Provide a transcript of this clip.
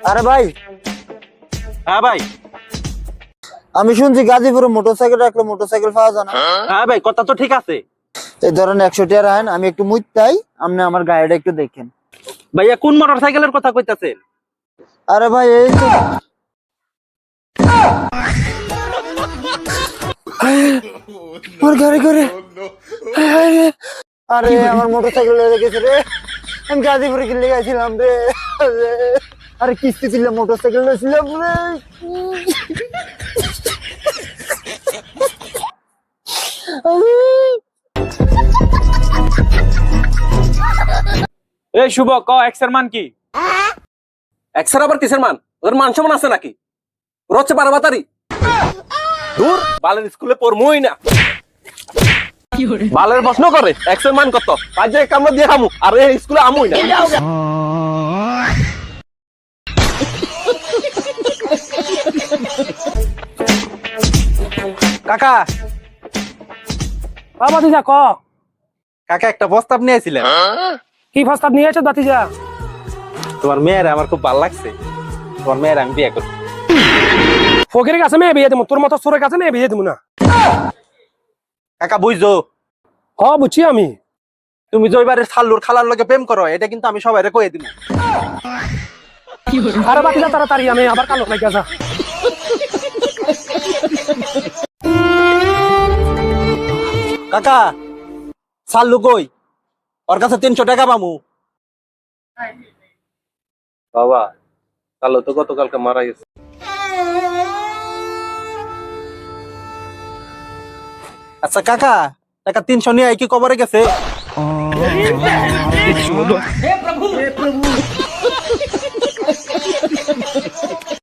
আরে ভাই, হ্যাঁ ভাই। আমি শুনছি গাজীপুরে মোটরসাইকেল রাখলে মোটরসাইকেল পাওয়া যায় না। হ্যাঁ ভাই, কথা তো ঠিক আছে। এই ধরেন 100 টাকা রাখেন, আমি একটু মুইতাই, আপনি আমার গাড়িটা একটু দেখেন। ভাইয়া কোন মোটর সাইকেলের কথা কইতাছেন? আরে ভাই এই তো আমার গাড়ি করে। আরে আমার মোটরসাইকেল লেগে গেছে রে, আমি গাজীপুরে কিনলে গেছিলাম রে। আরে কিস্তি ছিল, মোটরসাইকেল ছিলাম রে। এই শুভ, ক এক্সের মান কি? এক্সের আবার কিসের মান? ওদের মান সম্মান আছে নাকি? ওরা হচ্ছে বারাবাতারি। দূর, বালের স্কুলে পড়মই না। বালের প্রশ্ন করে এক্সের মান কত? বাজে কামড় দিয়ে খামু, আর এই স্কুলে আমুই না। কাকা, ভাতিজা ক কাকা একটা প্রস্তাব নিয়েছিলেন। কি প্রস্তাব নিয়ে এসো ভাতিজা? তোমার মেয়ের আমার খুব ভালো লাগছে, তোমার মেয়ের আমি বিয়ে করব। ফকিরের কাছে মেয়ে বিয়ে দেবো, তোর মতো চোরের কাছে মেয়ে বিয়ে দেবো না। কাকা বুঝছো, হ বুঝছি আমি। তুমি জয়বারের ছাল্লুর খালার লগে প্রেম করো, এটা কিন্তু আমি সবাইরে কয়ে দিব। আরে ভাতিজা তাড়াতাড়ি, আমি আবার কালো লাগে যা। কাকা, ছাল্লু কই? ওর কাছে 300 টাকা পামু। বাবা, ছাল্লু তো গতকালকে মারা গেছে। আচ্ছা কাকা, টাকা 300 নিয়ে কি কবরে গেছে?